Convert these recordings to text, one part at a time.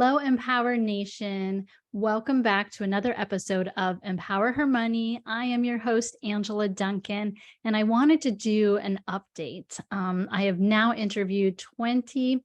Hello, Empower Nation. Welcome back to another episode of Empower Her Money. I am your host, Angela Duncan, and I wanted to do an update. I have now interviewed 20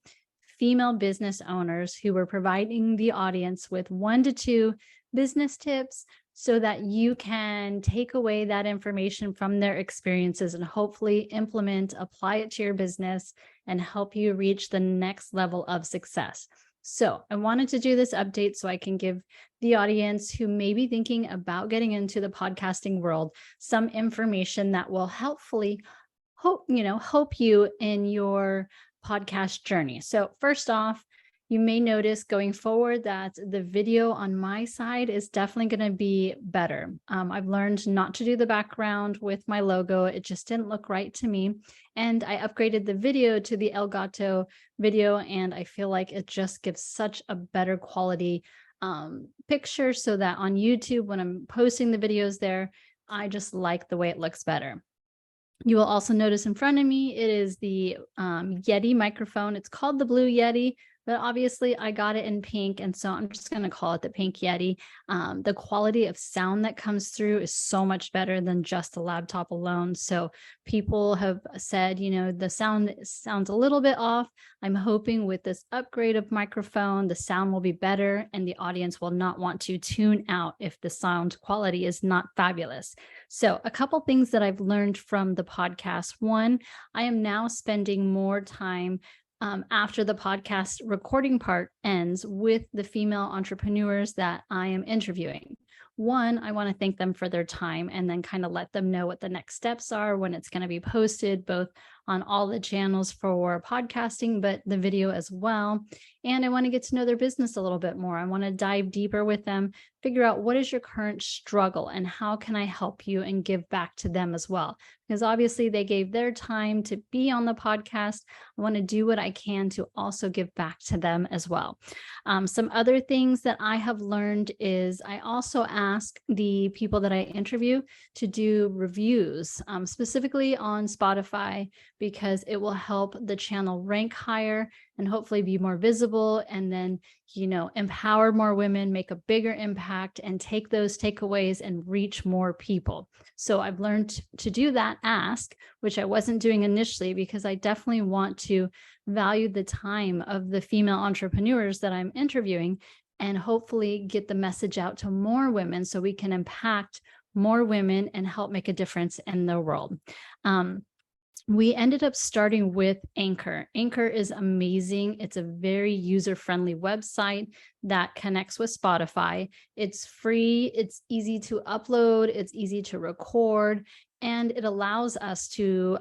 female business owners who were providing the audience with 1 to 2 business tips so that you can take away that information from their experiences and hopefully implement, apply it to your business and help you reach the next level of success. So I wanted to do this update so I can give the audience who may be thinking about getting into the podcasting world some information that will helpfully hope you in your podcast journey. So first off, you may notice going forward that the video on my side is definitely going to be better. I've learned not to do the background with my logo. It just didn't look right to me. And I upgraded the video to the Elgato video, and I feel like it just gives such a better quality picture so that on YouTube, when I'm posting the videos there, I just like the way it looks better. You will also notice in front of me, it is the Yeti microphone. It's called the Blue Yeti, but obviously I got it in pink, and so I'm just going to call it the Pink Yeti. The quality of sound that comes through is so much better than just the laptop alone. So people have said, the sound sounds a little bit off. I'm hoping with this upgrade of microphone, the sound will be better and the audience will not want to tune out if the sound quality is not fabulous. So a couple things that I've learned from the podcast. One, I am now spending more time after the podcast recording part ends with the female entrepreneurs that I am interviewing. One, I want to thank them for their time and then kind of let them know what the next steps are, when it's going to be posted, both on all the channels for podcasting, but the video as well. And I want to get to know their business a little bit more. I want to dive deeper with them, figure out what is your current struggle and how can I help you and give back to them as well. Because obviously they gave their time to be on the podcast. I want to do what I can to also give back to them as well. Some other things that I have learned is I also ask the people that I interview to do reviews, specifically on Spotify, because it will help the channel rank higher and hopefully be more visible, and then, empower more women, make a bigger impact, and take those takeaways and reach more people. So I've learned to do that ask, which I wasn't doing initially, because I definitely want to value the time of the female entrepreneurs that I'm interviewing and hopefully get the message out to more women so we can impact more women and help make a difference in the world. We ended up starting with Anchor. Anchor is amazing. It's a very user-friendly website that connects with Spotify. It's free, it's easy to upload, it's easy to record, and it allows us to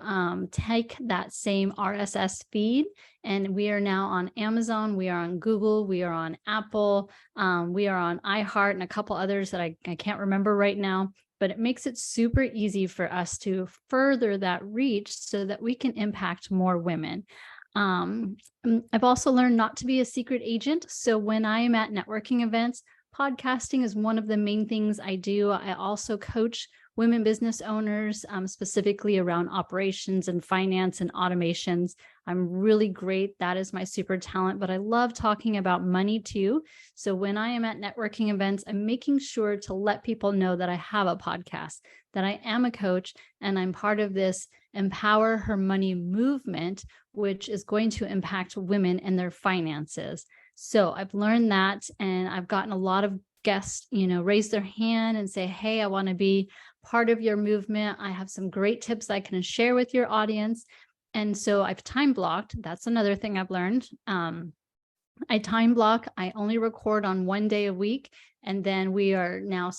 take that same RSS feed. And we are now on Amazon, we are on Google, we are on Apple, we are on iHeart and a couple others that I can't remember right now. But it makes it super easy for us to further that reach so that we can impact more women. I've also learned not to be a secret agent. So when I am at networking events, podcasting is one of the main things I do. I also coach women business owners, specifically around operations and finance and automations. I'm really great. That is my super talent, but I love talking about money too. So when I am at networking events, I'm making sure to let people know that I have a podcast, that I am a coach, and I'm part of this Empower Her Money movement, which is going to impact women and their finances. So I've learned that, and I've gotten a lot of guests, raise their hand and say, hey, I want to be part of your movement. I have some great tips I can share with your audience. And so I've time blocked. That's another thing I've learned. I time block. I only record on 1 day a week. And then we are now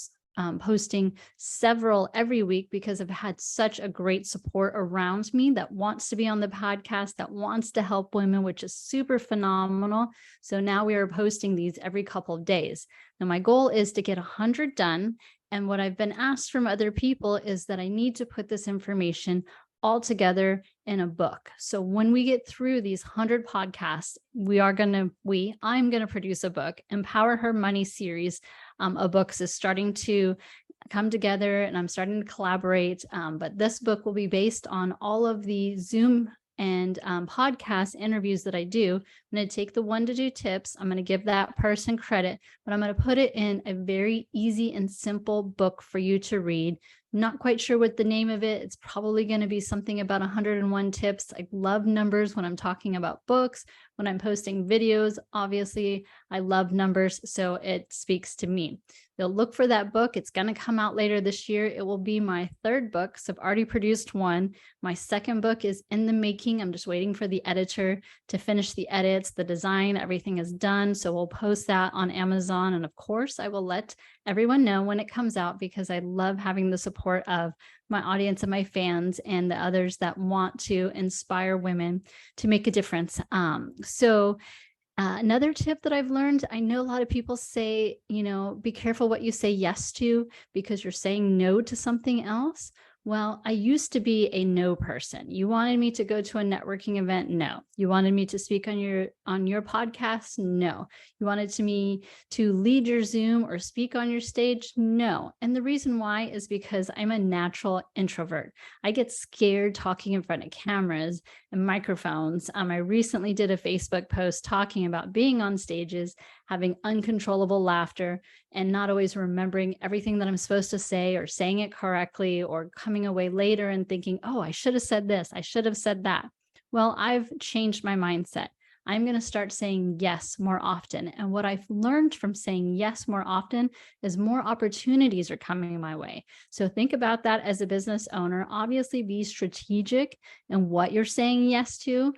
posting several every week because I've had such a great support around me that wants to be on the podcast, that wants to help women, which is super phenomenal. So now we are posting these every couple of days. Now my goal is to get 100 done. And what I've been asked from other people is that I need to put this information all together in a book. So when we get through these 100 podcasts, I'm going to produce a book. Empower Her Money series of books is starting to come together, and I'm starting to collaborate. But this book will be based on all of the Zoom and podcast interviews that I do, I'm going to take the 1 to 2 tips. I'm going to give that person credit, but I'm going to put it in a very easy and simple book for you to read. Not quite sure what the name of it. It's probably going to be something about 101 tips. I love numbers when I'm talking about books, when I'm posting videos. Obviously, I love numbers, so it speaks to me. You'll look for that book. It's going to come out later this year. It will be my 3rd book. So I've already produced 1. My 2nd book is in the making. I'm just waiting for the editor to finish the edits, the design, everything is done. So we'll post that on Amazon. And of course, I will let everyone know when it comes out, because I love having the support of my audience and my fans and the others that want to inspire women to make a difference. Another tip that I've learned, I know a lot of people say, be careful what you say yes to, because you're saying no to something else. Well, I used to be a no person. You wanted me to go to a networking event? No. You wanted me to speak on your podcast? No. You wanted me to lead your Zoom or speak on your stage? No. And the reason why is because I'm a natural introvert. I get scared talking in front of cameras and microphones. I recently did a Facebook post talking about being on stages, having uncontrollable laughter, and not always remembering everything that I'm supposed to say or saying it correctly, or coming away later and thinking, oh, I should have said this, I should have said that. Well, I've changed my mindset. I'm going to start saying yes more often. And what I've learned from saying yes more often is more opportunities are coming my way. So think about that as a business owner. Obviously, be strategic in what you're saying yes to.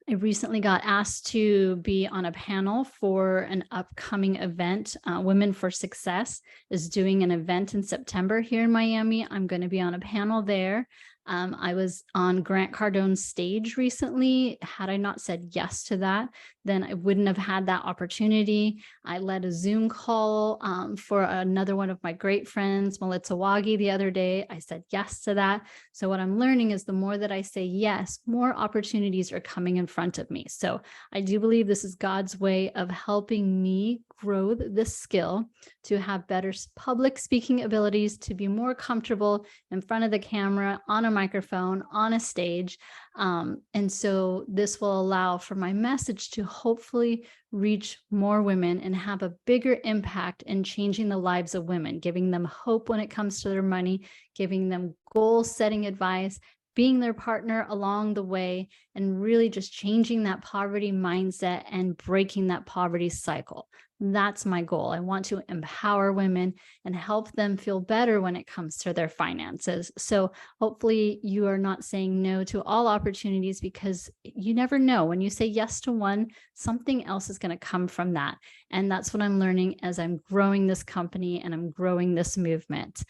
I recently got asked to be on a panel for an upcoming event. Women for Success is doing an event in September here in Miami. I'm going to be on a panel there. I was on Grant Cardone's stage recently. Had I not said yes to that, then I wouldn't have had that opportunity. I led a Zoom call for another one of my great friends, Melissa Wagi, the other day. I said yes to that. So what I'm learning is the more that I say yes, more opportunities are coming in front of me. So I do believe this is God's way of helping me grow this skill to have better public speaking abilities, to be more comfortable in front of the camera, on a microphone, on a stage. And so this will allow for my message to hopefully reach more women and have a bigger impact in changing the lives of women, giving them hope when it comes to their money, giving them goal setting advice, being their partner along the way, and really just changing that poverty mindset and breaking that poverty cycle. That's my goal. I want to empower women and help them feel better when it comes to their finances. So hopefully you are not saying no to all opportunities, because you never know. When you say yes to one, something else is going to come from that. And that's what I'm learning as I'm growing this company and I'm growing this movement.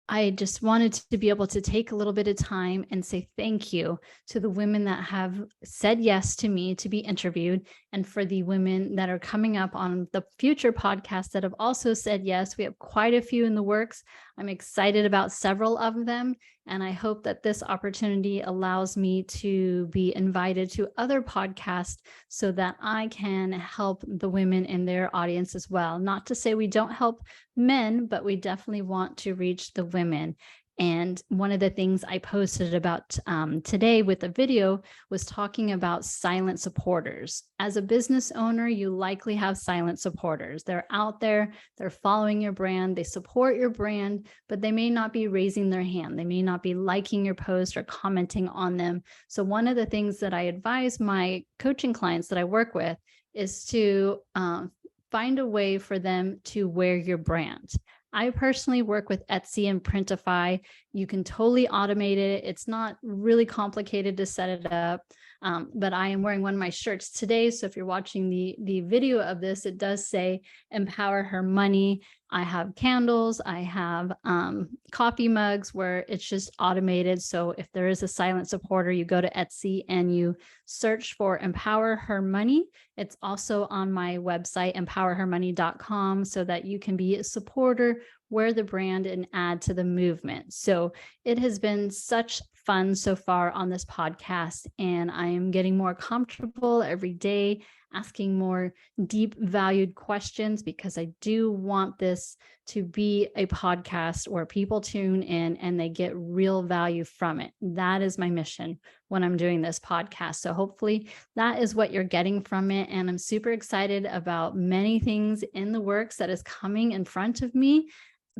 I just wanted to be able to take a little bit of time and say thank you to the women that have said yes to me to be interviewed, and for the women that are coming up on the future podcasts that have also said yes. We have quite a few in the works. I'm excited about several of them, and I hope that this opportunity allows me to be invited to other podcasts so that I can help the women in their audience as well. Not to say we don't help men, but we definitely want to reach the women. And one of the things I posted about today with a video was talking about silent supporters. As a business owner, you likely have silent supporters. They're out there, they're following your brand, they support your brand, but they may not be raising their hand. They may not be liking your post or commenting on them. So one of the things that I advise my coaching clients that I work with is to find a way for them to wear your brand. I personally work with Etsy and Printify. You can totally automate it. It's not really complicated to set it up, but I am wearing one of my shirts today. So if you're watching the video of this, it does say Empower Her Money. I have candles, I have coffee mugs where it's just automated. So if there is a silent supporter, you go to Etsy and you search for Empower Her Money. It's also on my website, empowerhermoney.com, so that you can be a supporter, wear the brand, and add to the movement. So it has been such fun so far on this podcast, and I am getting more comfortable every day asking more deep valued questions, because I do want this to be a podcast where people tune in and they get real value from it. That is my mission when I'm doing this podcast. So hopefully that is what you're getting from it. And I'm super excited about many things in the works that is coming in front of me,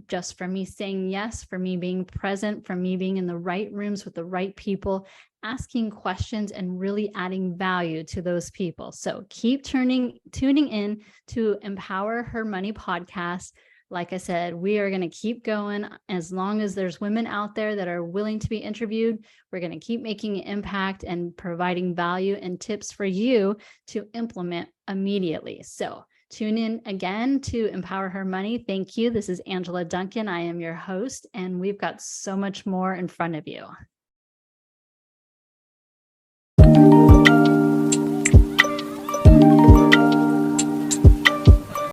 just for me saying yes, for me being present, for me being in the right rooms with the right people, asking questions and really adding value to those people. So keep tuning in to Empower Her Money podcast. Like I said, we are going to keep going as long as there's women out there that are willing to be interviewed. We're going to keep making an impact and providing value and tips for you to implement immediately. So tune in again to Empower Her Money. Thank you. This is Angela Duncan. I am your host, and we've got so much more in front of you.